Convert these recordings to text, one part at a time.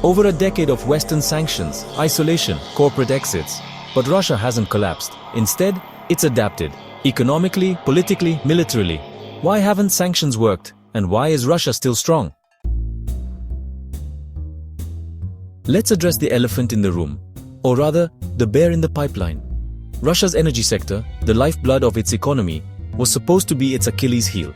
Over a decade of Western sanctions, isolation, corporate exits. But Russia hasn't collapsed. Instead, it's adapted. Economically, politically, militarily. Why haven't sanctions worked? And why is Russia still strong? Let's address the elephant in the room. Or rather, the bear in the pipeline. Russia's energy sector, the lifeblood of its economy, was supposed to be its Achilles heel.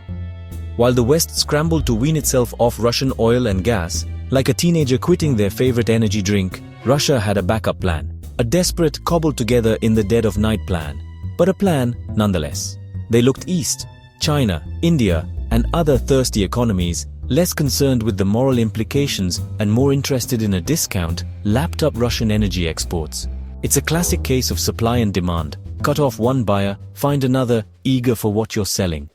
While the West scrambled to wean itself off Russian oil and gas, like a teenager quitting their favorite energy drink, Russia had a backup plan. A desperate, cobbled-together in the dead of night plan. But a plan, nonetheless. They looked east. China, India, and other thirsty economies, less concerned with the moral implications and more interested in a discount, lapped up Russian energy exports. It's a classic case of supply and demand. Cut off one buyer, find another, eager for what you're selling.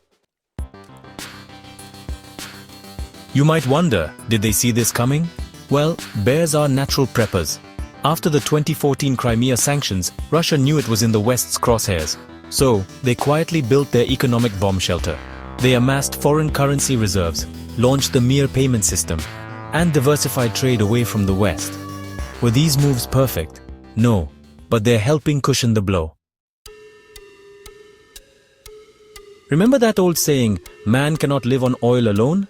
You might wonder, did they see this coming? Well, bears are natural preppers. After the 2014 Crimea sanctions, Russia knew it was in the West's crosshairs. So, they quietly built their economic bomb shelter. They amassed foreign currency reserves, launched the Mir payment system, and diversified trade away from the West. Were these moves perfect? No, but they're helping cushion the blow. Remember that old saying, man cannot live on oil alone?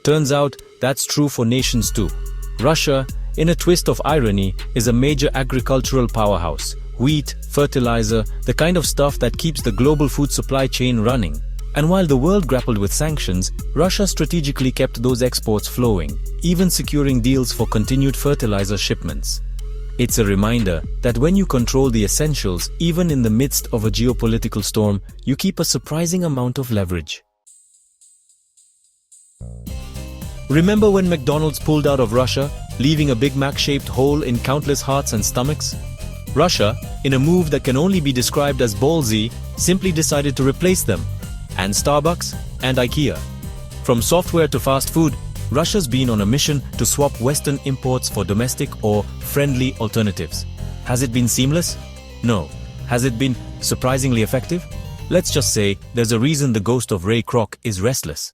Turns out, that's true for nations too. Russia, in a twist of irony, is a major agricultural powerhouse. Wheat, fertilizer, the kind of stuff that keeps the global food supply chain running. And while the world grappled with sanctions, Russia strategically kept those exports flowing, even securing deals for continued fertilizer shipments. It's a reminder that when you control the essentials, even in the midst of a geopolitical storm, you keep a surprising amount of leverage. Remember when McDonald's pulled out of Russia, leaving a Big Mac-shaped hole in countless hearts and stomachs? Russia, in a move that can only be described as ballsy, simply decided to replace them. And Starbucks, and IKEA. From software to fast food, Russia's been on a mission to swap Western imports for domestic or friendly alternatives. Has it been seamless? No. Has it been surprisingly effective? Let's just say there's a reason the ghost of Ray Kroc is restless.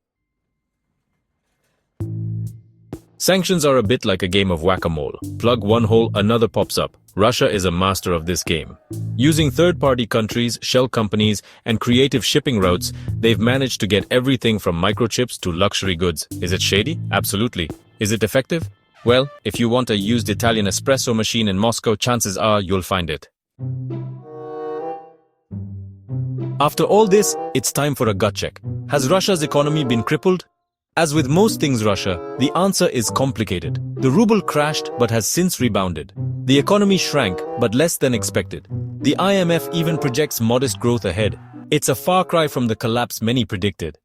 Sanctions are a bit like a game of whack-a-mole. Plug one hole, another pops up. Russia is a master of this game. Using third-party countries, shell companies, and creative shipping routes, they've managed to get everything from microchips to luxury goods. Is it shady? Absolutely. Is it effective? Well, if you want a used Italian espresso machine in Moscow, chances are you'll find it. After all this, it's time for a gut check. Has Russia's economy been crippled? As with most things Russia, the answer is complicated. The ruble crashed but has since rebounded. The economy shrank but less than expected. The IMF even projects modest growth ahead. It's a far cry from the collapse many predicted.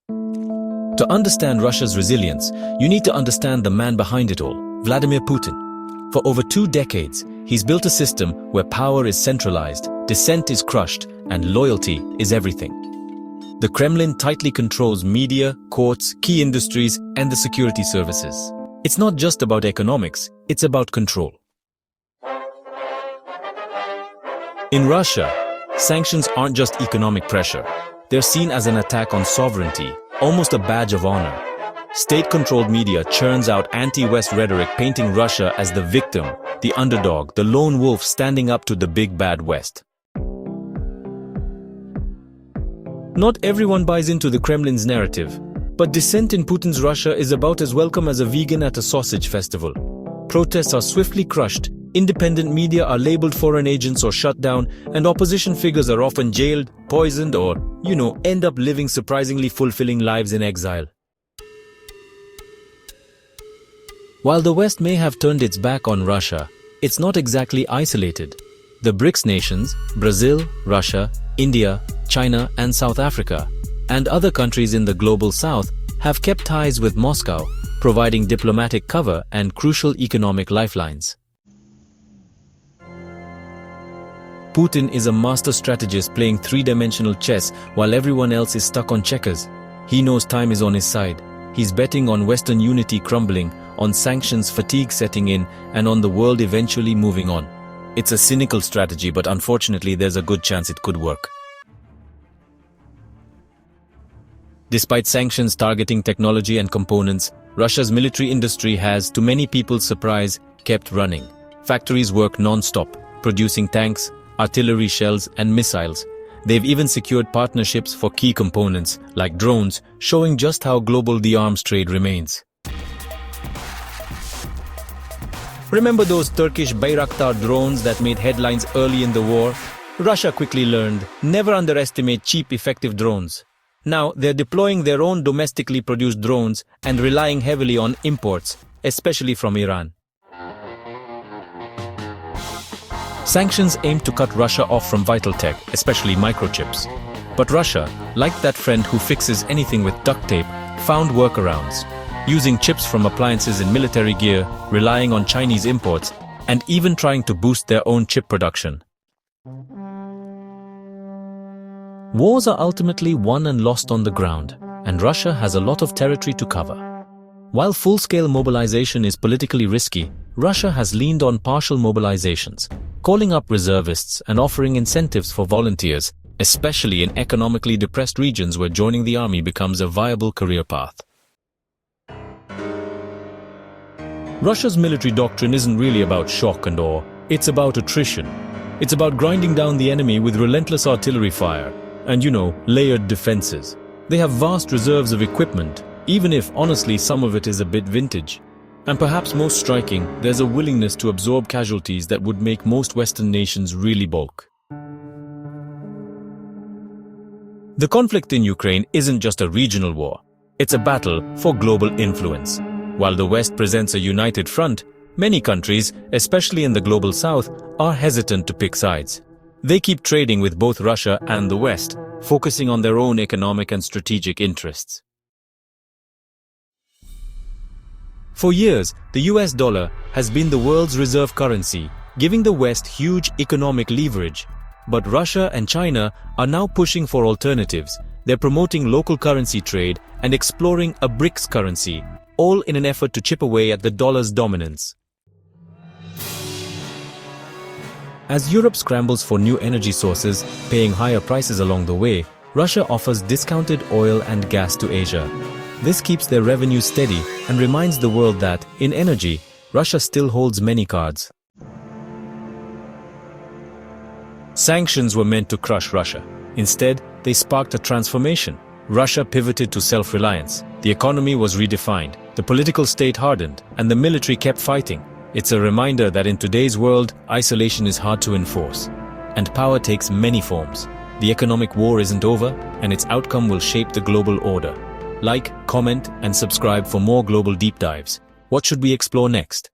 To understand Russia's resilience, you need to understand the man behind it all, Vladimir Putin. For over 2 decades, he's built a system where power is centralized, dissent is crushed, and loyalty is everything. The Kremlin tightly controls media, courts, key industries, and the security services. It's not just about economics, it's about control. In Russia, sanctions aren't just economic pressure. They're seen as an attack on sovereignty, almost a badge of honor. State-controlled media churns out anti-West rhetoric painting Russia as the victim, the underdog, the lone wolf standing up to the big bad West. Not everyone buys into the Kremlin's narrative, but dissent in Putin's Russia is about as welcome as a vegan at a sausage festival. Protests are swiftly crushed, independent media are labeled foreign agents or shut down, and opposition figures are often jailed, poisoned, or, end up living surprisingly fulfilling lives in exile. While the West may have turned its back on Russia, it's not exactly isolated. The BRICS nations, Brazil, Russia, India, China, and South Africa, and other countries in the global south have kept ties with Moscow, providing diplomatic cover and crucial economic lifelines. Putin is a master strategist playing three-dimensional chess while everyone else is stuck on checkers. He knows time is on his side. He's betting on Western unity crumbling, on sanctions fatigue setting in, and on the world eventually moving on. It's a cynical strategy, but unfortunately there's a good chance it could work. Despite sanctions targeting technology and components, Russia's military industry has, to many people's surprise, kept running. Factories work non-stop, producing tanks, artillery shells, and missiles. They've even secured partnerships for key components, like drones, showing just how global the arms trade remains. Remember those Turkish Bayraktar drones that made headlines early in the war? Russia quickly learned, never underestimate cheap, effective drones. Now, they're deploying their own domestically produced drones and relying heavily on imports, especially from Iran. Sanctions aim to cut Russia off from vital tech, especially microchips. But Russia, like that friend who fixes anything with duct tape, found workarounds, using chips from appliances in military gear, relying on Chinese imports, and even trying to boost their own chip production. Wars are ultimately won and lost on the ground, and Russia has a lot of territory to cover. While full-scale mobilization is politically risky, Russia has leaned on partial mobilizations, calling up reservists and offering incentives for volunteers, especially in economically depressed regions where joining the army becomes a viable career path. Russia's military doctrine isn't really about shock and awe, it's about attrition. It's about grinding down the enemy with relentless artillery fire and, layered defenses. They have vast reserves of equipment, even if, honestly, some of it is a bit vintage. And perhaps most striking, there's a willingness to absorb casualties that would make most Western nations really balk. The conflict in Ukraine isn't just a regional war, it's a battle for global influence. While the West presents a united front, many countries, especially in the global South, are hesitant to pick sides. They keep trading with both Russia and the West, focusing on their own economic and strategic interests. For years, the US dollar has been the world's reserve currency, giving the West huge economic leverage. But Russia and China are now pushing for alternatives. They're promoting local currency trade and exploring a BRICS currency, all in an effort to chip away at the dollar's dominance. As Europe scrambles for new energy sources, paying higher prices along the way, Russia offers discounted oil and gas to Asia. This keeps their revenues steady and reminds the world that, in energy, Russia still holds many cards. Sanctions were meant to crush Russia. Instead, they sparked a transformation. Russia pivoted to self-reliance. The economy was redefined, the political state hardened, and the military kept fighting. It's a reminder that in today's world, isolation is hard to enforce, and power takes many forms. The economic war isn't over, and its outcome will shape the global order. Like, comment, and subscribe for more global deep dives. What should we explore next?